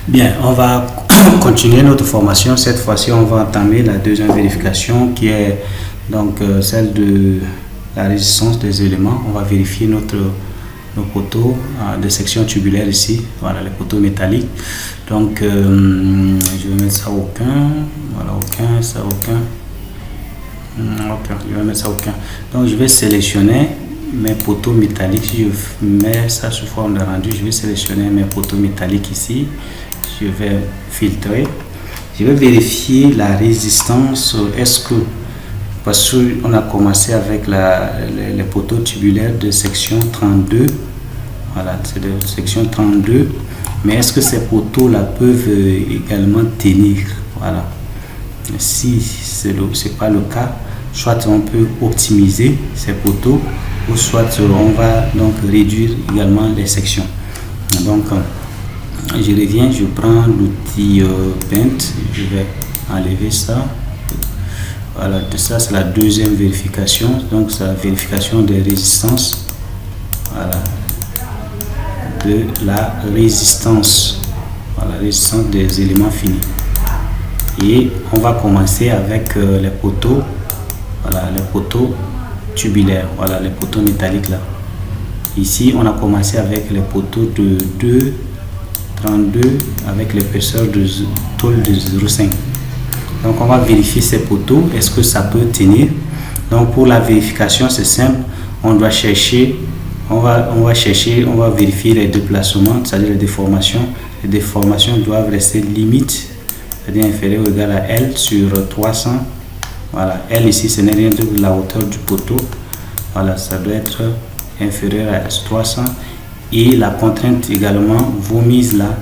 Bien, on va continuer notre formation. Cette fois-ci, on va entamer la deuxième vérification qui est donc celle de la résistance des éléments. On va vérifier nos poteaux de section tubulaire ici. Voilà, les poteaux métalliques. Donc, je vais mettre ça aucun. Voilà, aucun, ça aucun. Aucun, je vais mettre ça aucun. Donc, je vais sélectionner mes poteaux métalliques. Si je mets ça sous forme de rendu, je vais sélectionner mes poteaux métalliques ici. Je vais filtrer. Je vais vérifier la résistance. Est-ce que, parce qu'on a commencé avec les poteaux tubulaires de section 32. Voilà, c'est de section 32. Mais est-ce que ces poteaux-là peuvent également tenir? Voilà. Si ce n'est pas le cas, soit on peut optimiser ces poteaux, ou soit on va donc réduire également les sections. Donc, je reviens, je prends l'outil Paint, je vais enlever ça. Voilà, ça c'est la deuxième vérification, donc c'est la vérification des résistances. Voilà, de la résistance, voilà, résistance des éléments finis. Et on va commencer avec les poteaux, voilà, les poteaux tubulaires, voilà, les poteaux métalliques là. Ici, on a commencé avec les poteaux de 2,32 avec l'épaisseur de tôle de 0,5. Donc, on va vérifier ces poteaux. Est-ce que ça peut tenir? Donc, pour la vérification, c'est simple. On doit chercher, on va vérifier les déplacements, c'est-à-dire les déformations. Les déformations doivent rester limite, c'est-à-dire inférieure ou égale à L sur 300. Voilà, L ici, ce n'est rien d'autre que la hauteur du poteau. Voilà, ça doit être inférieur à 300. Et la contrainte également, vos mises là,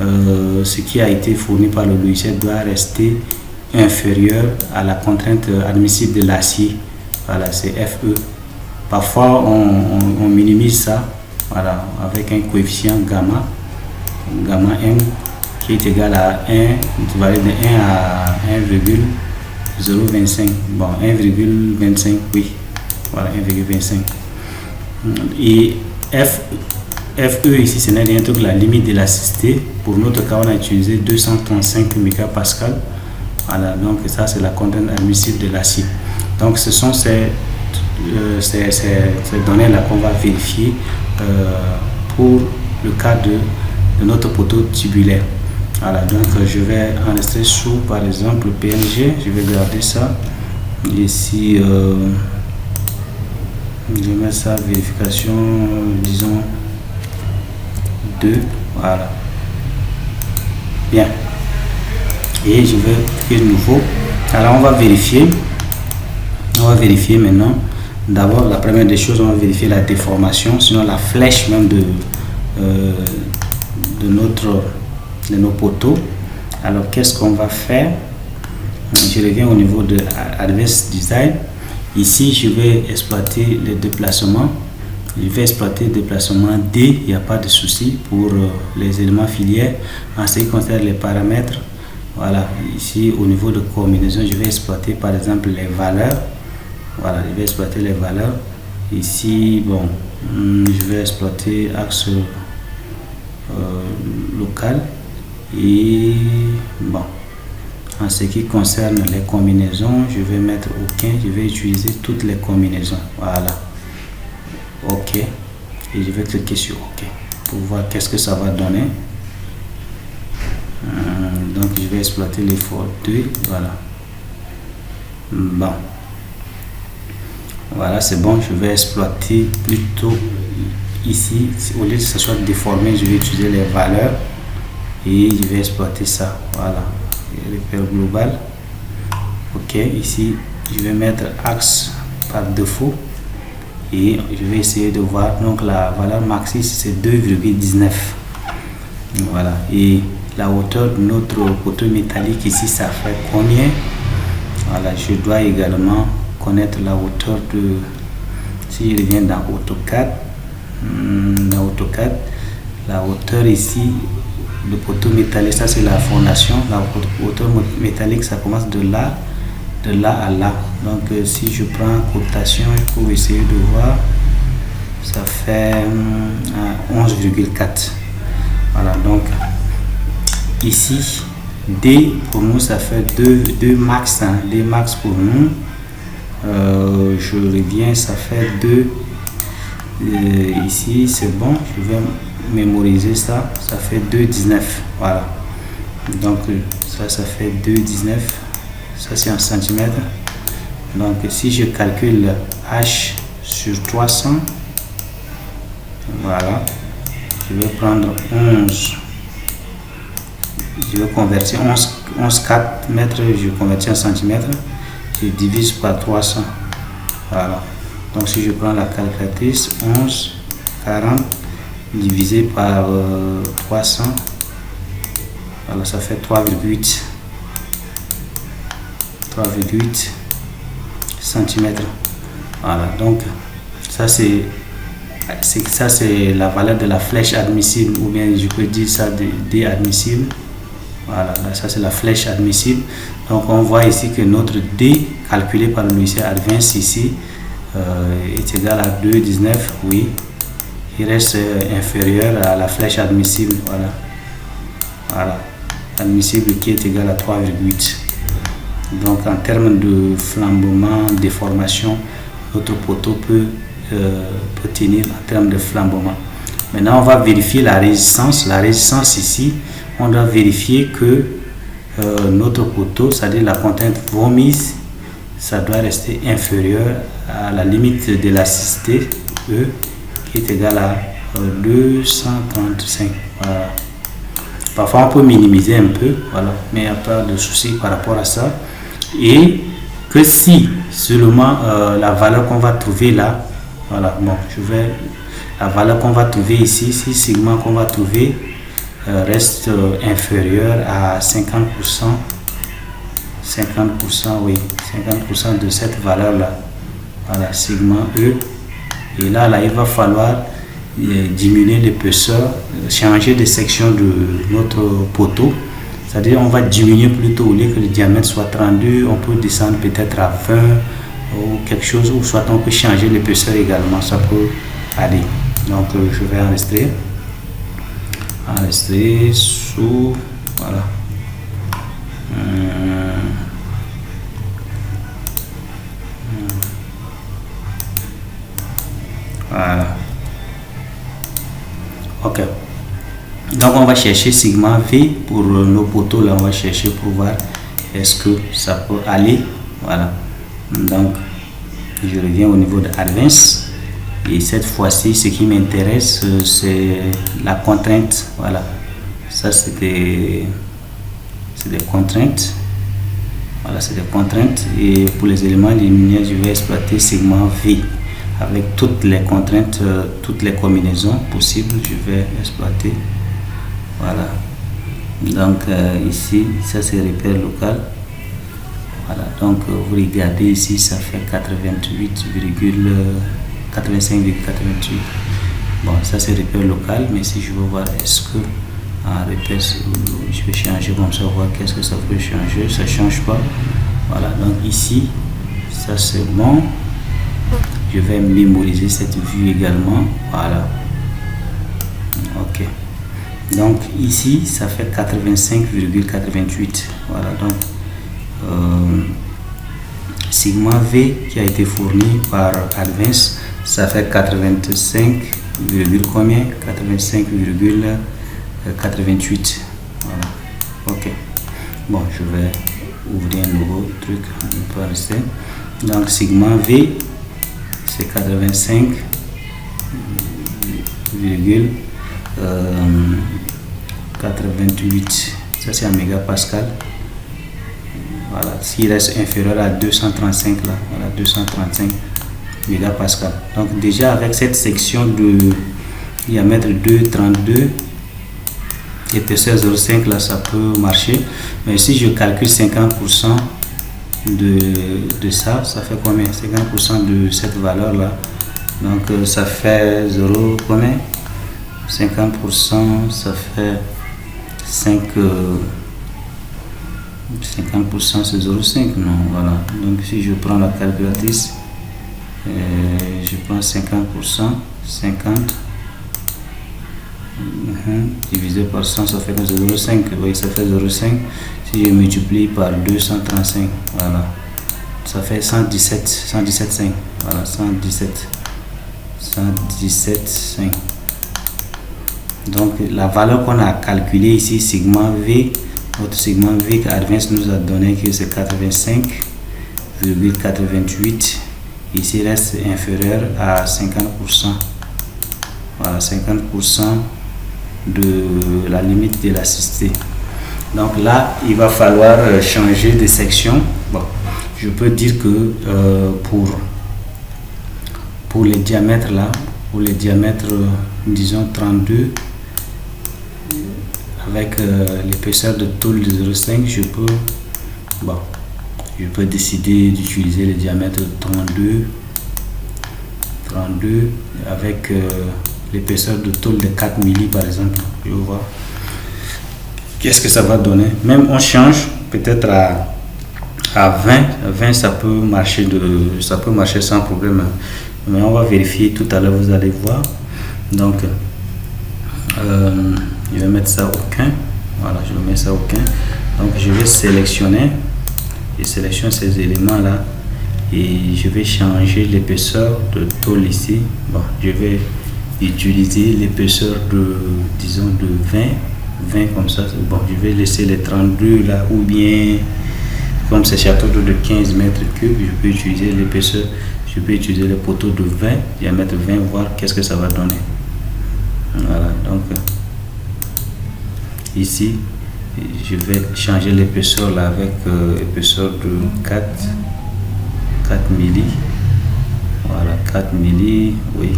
ce qui a été fourni par le logiciel doit rester inférieur à la contrainte admissible de l'acier. Voilà, c'est FE. Parfois, on minimise ça, voilà, avec un coefficient gamma M qui est égal à 1, qui varie de 1 à 1,025. Bon, 1,25, oui. Voilà, 1,25. Et FE ici, ce n'est rien d'autre que la limite d'élasticité. Pour notre cas, on a utilisé 235 mégapascal. Voilà, donc ça, c'est la contrainte admissible de l'acier. Donc, ce sont ces données-là qu'on va vérifier pour le cas de notre poteau tubulaire. Voilà, donc je vais enregistrer sous, par exemple, PNG. Je vais garder ça. Ici, je vais mettre ça, vérification, disons, 2. Voilà. Bien. Et je vais créer nouveau. Alors, on va vérifier. On va vérifier maintenant. D'abord, la première des choses, on va vérifier la déformation, sinon la flèche même de nos poteaux. Alors, qu'est-ce qu'on va faire? Je reviens au niveau de Advanced Design. Ici, je vais exploiter les déplacements. Je vais exploiter le déplacement D, il n'y a pas de souci pour les éléments filières. En ce qui concerne les paramètres, voilà, ici au niveau de combinaison, je vais exploiter par exemple les valeurs. Voilà, je vais exploiter les valeurs. Ici, bon, je vais exploiter axe local. Et bon, en ce qui concerne les combinaisons, je vais mettre aucun, je vais utiliser toutes les combinaisons. Voilà. OK. Et je vais cliquer sur OK pour voir qu'est-ce que ça va donner. Donc, je vais exploiter l'effort 2. Voilà. Bon. Voilà, c'est bon. Je vais exploiter plutôt ici. Au lieu que ce soit déformé, je vais utiliser les valeurs. Et je vais exploiter ça. Voilà. Repère global. OK. Ici, je vais mettre axe par défaut. Et je vais essayer de voir. Donc, la valeur max ici, c'est 2,19. Voilà. Et la hauteur de notre poteau métallique ici, ça fait combien? Voilà. Je dois également connaître la hauteur de. Si je reviens dans AutoCAD, la hauteur ici, le poteau métallique, ça c'est la fondation. La hauteur métallique, ça commence de là à là. Donc si je prends cotation pour essayer de voir, ça fait 11,4. Voilà, donc ici D pour nous ça fait 2 max, hein, D max pour nous. Je reviens, ça fait 2 ici, c'est bon, je vais mémoriser ça, ça fait 2,19, voilà. Donc ça fait 2,19, ça c'est en centimètres. Donc si je calcule H sur 300, voilà, je vais prendre 11, je vais convertir 11,4 mètres, je convertis en centimètres, je divise par 300, voilà. Donc si je prends la calculatrice, 11,40 divisé par 300, voilà, ça fait 3,8 centimètres. Voilà, donc ça c'est la valeur de la flèche admissible, ou bien je peux dire ça D admissible. Voilà, là, ça c'est la flèche admissible. Donc on voit ici que notre D calculé par le logiciel Advance ici est égal à 2,19. Oui, il reste inférieur à la flèche admissible. Voilà, admissible qui est égal à 3,8. Donc en termes de flambement, déformation, notre poteau peut tenir en termes de flambement. Maintenant on va vérifier la résistance. La résistance ici, on doit vérifier que notre poteau, c'est-à-dire la contrainte vomise, ça doit rester inférieur à la limite d'élasticité E qui est égale à 235. Voilà. Parfois on peut minimiser un peu, voilà, mais il n'y a pas de souci par rapport à ça. Et que si seulement la valeur qu'on va trouver là, voilà, bon, la valeur qu'on va trouver ici, si sigma qu'on va trouver reste inférieur à 50%, oui, 50% de cette valeur là, voilà, sigma E. Et là il va falloir diminuer l'épaisseur, changer de section de notre poteau, c'est-à-dire on va diminuer plutôt, au lieu que le diamètre soit 32, on peut descendre peut-être à 20 ou quelque chose, ou soit on peut changer l'épaisseur également, ça peut aller. Donc je vais enregistrer sous, voilà. Voilà. Ok. Donc on va chercher sigma V pour nos poteaux là, on va chercher pour voir est-ce que ça peut aller. Voilà. Donc je reviens au niveau de Advance et cette fois-ci ce qui m'intéresse c'est la contrainte. Voilà, ça c'est des contraintes. Voilà, c'est des contraintes, et pour les éléments linéaires je vais exploiter sigma V avec toutes les contraintes, toutes les combinaisons possibles, je vais exploiter. Voilà, donc ici ça c'est repère local. Voilà, donc vous regardez ici, ça fait 85,88. Bon, ça c'est repère local, mais si je veux voir est-ce que en repère, je vais changer comme ça, voir qu'est-ce que ça peut changer. Ça change pas. Voilà, donc ici ça c'est bon. Je vais mémoriser cette vue également. Voilà, ok. Donc ici ça fait 85,88. Voilà, donc sigma V qui a été fourni par Advance, ça fait 85, combien, 85,88. Voilà, ok. Bon, je vais ouvrir un nouveau truc, on peut rester. Donc sigma V c'est 85,88. Ça c'est en mégapascal. Voilà, s'il reste inférieur à 235 là, voilà, 235 mégapascal. Donc déjà avec cette section de diamètre 2,32, épaisseur 0,5 là, ça peut marcher. Mais si je calcule 50% de ça, ça fait combien? 50% de cette valeur là, donc ça fait 0 combien? 50% ça fait 5, 50% c'est 0,5, non, voilà. Donc si je prends la calculatrice, je prends 50%, 50 divisé par 100, ça fait 0,5. Oui, ça fait 0,5. Si je multiplie par 235, voilà, ça fait 117,5. Voilà, 117,5. Donc la valeur qu'on a calculée ici, sigma V, notre sigma V Advance nous a donné que c'est 85,88. Ici reste inférieur à 50%. Voilà, 50% de la limite d'élasticité. Donc là, il va falloir changer de section. Bon, je peux dire que pour les diamètres là, pour les diamètres, disons 32, avec l'épaisseur de tôle de 0,5, je peux décider d'utiliser le diamètre 32 avec l'épaisseur de tôle de 4 milli par exemple. Je vais voir qu'est-ce que ça va donner. Même on change peut-être à 20 ça peut marcher sans problème, mais on va vérifier tout à l'heure, vous allez voir. Donc je vais mettre ça aucun. Voilà, je vais mettre ça aucun. Donc je vais sélectionner, je sélectionne ces éléments là et je vais changer l'épaisseur de tôle ici. Bon, je vais utiliser l'épaisseur de, disons, de 20 comme ça. Bon, je vais laisser les 32 là, ou bien comme c'est château d'eau de 15 mètres cubes, je peux utiliser l'épaisseur, je peux utiliser les poteaux de 20, diamètre 20, voir qu'est-ce que ça va donner. Voilà, donc ici je vais changer l'épaisseur là avec épaisseur de 4 milli. Voilà, 4 milli, oui.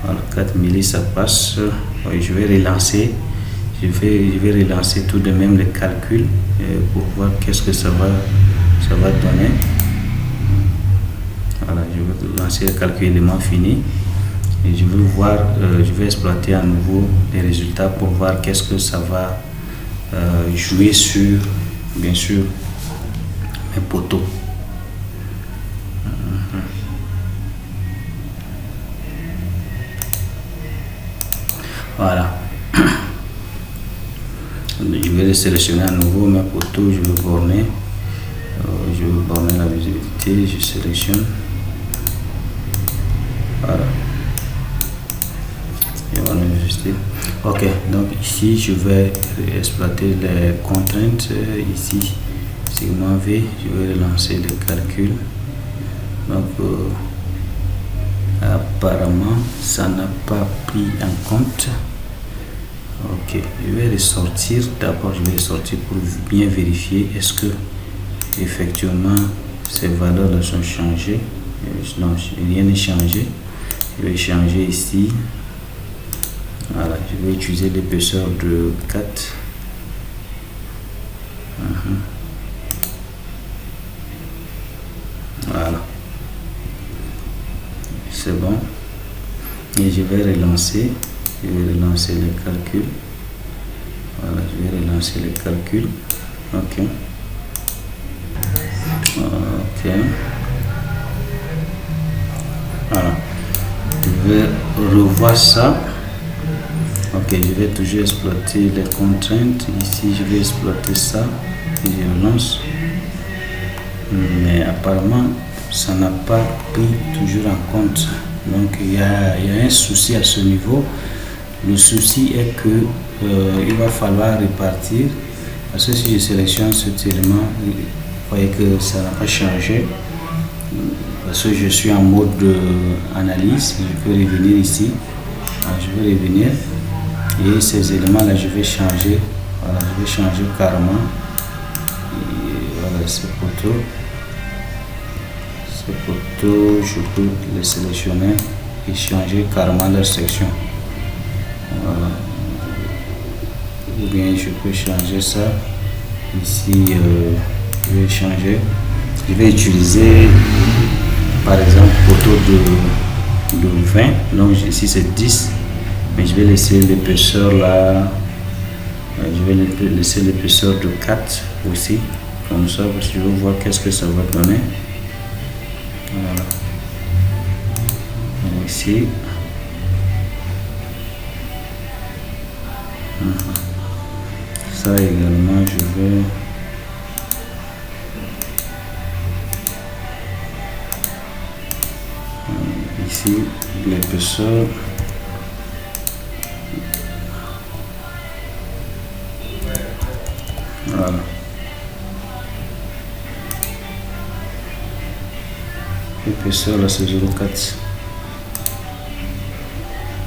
Voilà, 4 milli, ça passe. Oui, je vais relancer. Je vais relancer tout de même les calculs pour voir qu'est-ce que ça va donner. Voilà, je vais lancer le calcul élément fini. Et je vais voir, je vais exploiter à nouveau les résultats pour voir qu'est-ce que ça va jouer sur, bien sûr, mes poteaux. Voilà. Je vais les sélectionner à nouveau mes poteaux, je vais borner la visibilité, je sélectionne. Voilà. Ok, donc ici je vais exploiter les contraintes. Ici segment V, je vais relancer le calcul. Donc apparemment ça n'a pas pris en compte. Ok, je vais ressortir. D'abord je vais ressortir pour bien vérifier est-ce que effectivement ces valeurs là sont changées. Non, rien n'est changé. Je vais changer ici. Voilà, je vais utiliser l'épaisseur de 4. Voilà, c'est bon. Et je vais relancer les calculs. Voilà, je vais relancer les calculs. Ok. Voilà, je vais revoir ça. Ok, je vais toujours exploiter les contraintes. Ici, je vais exploiter ça et je relance. Mais apparemment, ça n'a pas pris toujours en compte. Donc, il y a un souci à ce niveau. Le souci est que il va falloir répartir. Parce que si je sélectionne cet élément, vous voyez que ça n'a pas changé. Parce que je suis en mode analyse. Je peux revenir ici. Je vais revenir. Et ces éléments là je vais changer. Voilà, je vais changer carrément. Et voilà, ces poteaux, je peux les sélectionner et changer carrément leur section. Voilà. Ou bien je peux changer ça ici. Je vais changer, je vais utiliser par exemple poteau de 20, donc ici c'est 10. Mais je vais laisser l'épaisseur là, je vais laisser l'épaisseur de 4 aussi, comme ça, parce que je veux voir qu'est-ce que ça va donner. Voilà. Et ici, ça également, je vais ici l'épaisseur. Voilà. L'épaisseur là c'est 0,4.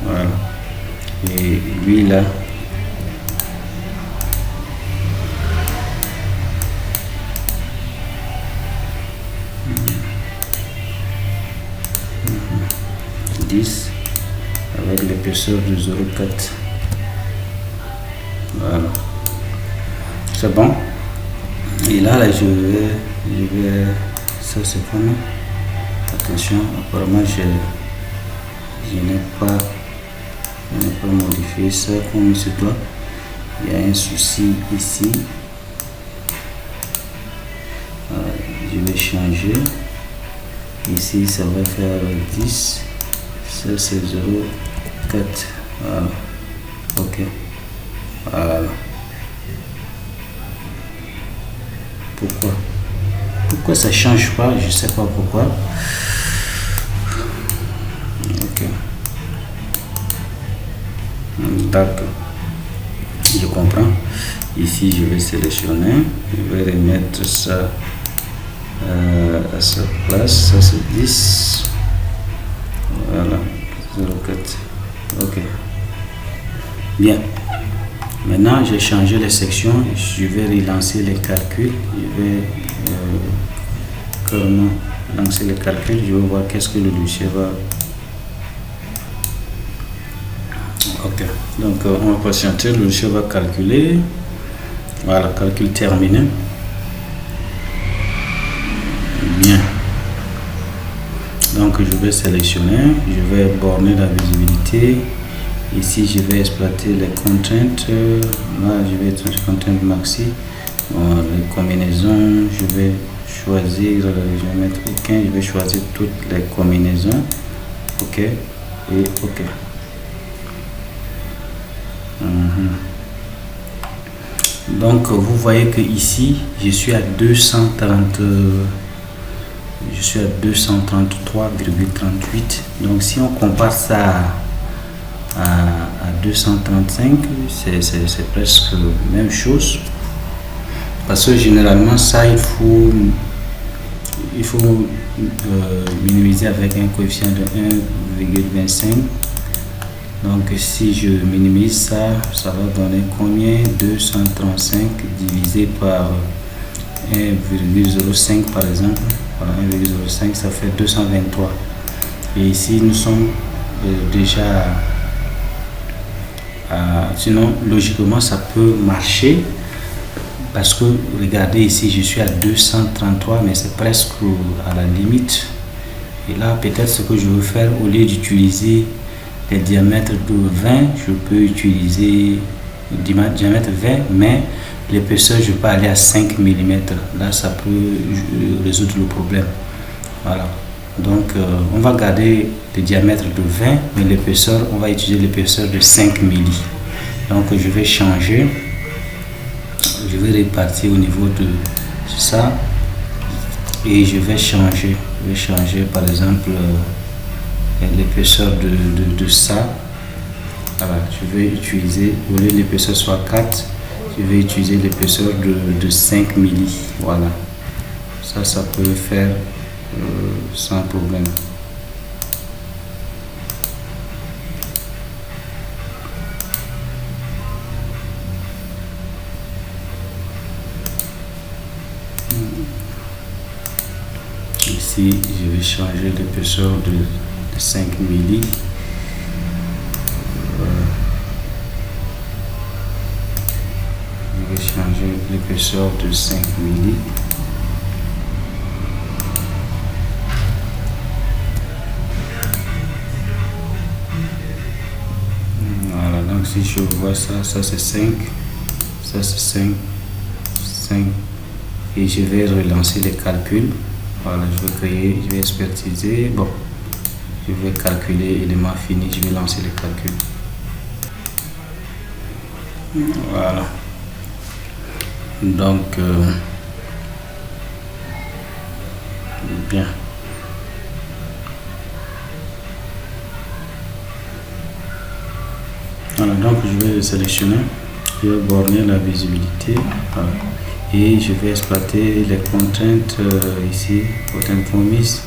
Voilà. Et lui là, avec l'épaisseur de 0,4. Voilà, c'est bon. Et là, je vais ça c'est bon. Attention, apparemment je n'ai pas modifié ça comme il se doit. Il y a un souci ici. Je vais changer ici, ça va faire 10. Ça c'est 0,4. Voilà. Ok. Voilà. Pourquoi ça change pas? Je sais pas pourquoi. Ok. D'accord. Je comprends. Ici je vais sélectionner. Je vais remettre ça à sa place. Ça c'est 10. Voilà, 0,4. Ok. Bien. Maintenant, j'ai changé les sections. Je vais relancer les calculs. Je vais carrément lancer les calculs. Je vais voir qu'est-ce que le logiciel va. Ok. Donc, on va patienter. Le logiciel va calculer. Voilà, calcul terminé. Bien. Donc je vais sélectionner, je vais borner la visibilité. Ici je vais exploiter les contraintes. Là je vais être sur contrainte maxi. Bon, les combinaisons, je vais choisir, je vais mettre OK, je vais choisir toutes les combinaisons. OK et OK. Donc vous voyez que ici je suis à 230. Je suis à 233,38. Donc si on compare ça à 235, c'est presque la même chose. Parce que généralement ça il faut minimiser avec un coefficient de 1,25. Donc si je minimise ça, ça va donner combien? 235 divisé par 1,05 par exemple. Voilà, 1,05 ça fait 223. Et ici nous sommes déjà sinon logiquement ça peut marcher parce que regardez ici je suis à 233 mais c'est presque à la limite. Et là peut-être ce que je veux faire, au lieu d'utiliser les diamètres de 20, je peux utiliser diamètre 20 mais l'épaisseur je peux aller à 5 mm. Là ça peut résoudre le problème. Voilà, donc on va garder le diamètre de 20 mais l'épaisseur, on va utiliser l'épaisseur de 5 mm. Donc je vais changer, je vais répartir au niveau de ça et je vais changer par exemple l'épaisseur de ça. Voilà, je vais utiliser, au lieu de l'épaisseur soit 4, je vais utiliser l'épaisseur de 5 mm. Voilà, ça peut faire sans problème. Ici je vais changer l'épaisseur de 5 mm. Je vais changer l'épaisseur de 5 mm. Voilà, donc si je vois ça c'est 5, ça c'est 5, et je vais relancer les calculs. Voilà, je vais créer, je vais expertiser. Bon, je vais calculer élément fini, je vais lancer les calculs. Voilà. Donc, bien. Voilà, donc je vais sélectionner, je vais borner la visibilité, voilà. Et je vais exploiter les contraintes ici, contraintes promises,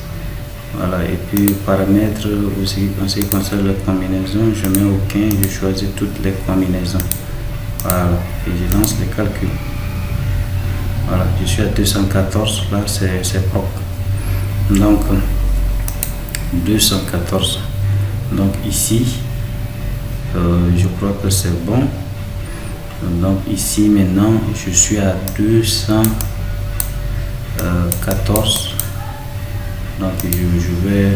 voilà. Et puis paramètres aussi en ce qui concerne les combinaisons, je mets aucun, je choisis toutes les combinaisons, voilà, et je lance les calculs. Voilà, je suis à 214, là c'est propre. Donc 214, donc ici je crois que c'est bon. Donc ici maintenant je suis à 214, donc je vais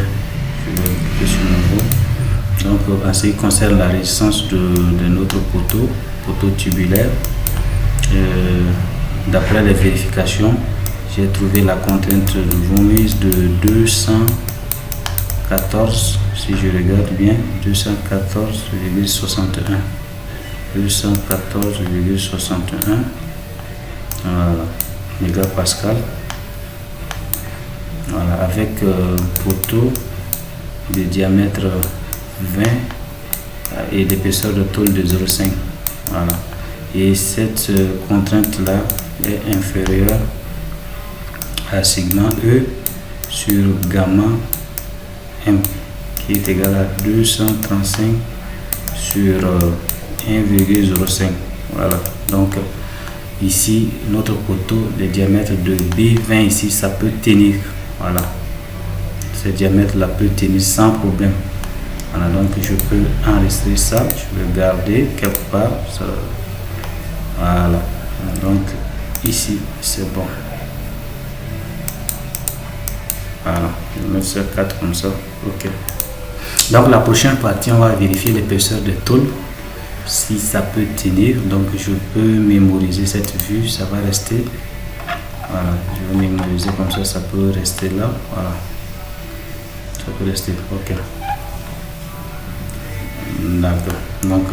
cliquer sur nouveau. Donc en ce qui concerne la résistance de notre poteau tubulaire, d'après les vérifications, j'ai trouvé la contrainte vomise de 214, si je regarde bien, 214,61. 214,61, voilà, mégapascal. Voilà, avec poteau de diamètre 20 et d'épaisseur de tôle de 0,5. Voilà. Et cette contrainte là est inférieure à sigma E sur gamma M, qui est égal à 235 sur 1,05. Voilà, donc ici notre poteau, le diamètre de B20 ici, ça peut tenir. Voilà, ce diamètre là peut tenir sans problème. Voilà, donc je peux enregistrer ça, je vais garder quelque part ça. Voilà, donc ici c'est bon. Voilà, je vais mettre ça 4 comme ça. Ok, donc la prochaine partie, on va vérifier l'épaisseur de tôle, si ça peut tenir. Donc je peux mémoriser cette vue, ça va rester. Voilà, je vais mémoriser comme ça, ça peut rester là. Voilà, ça peut rester. Ok, d'accord. Donc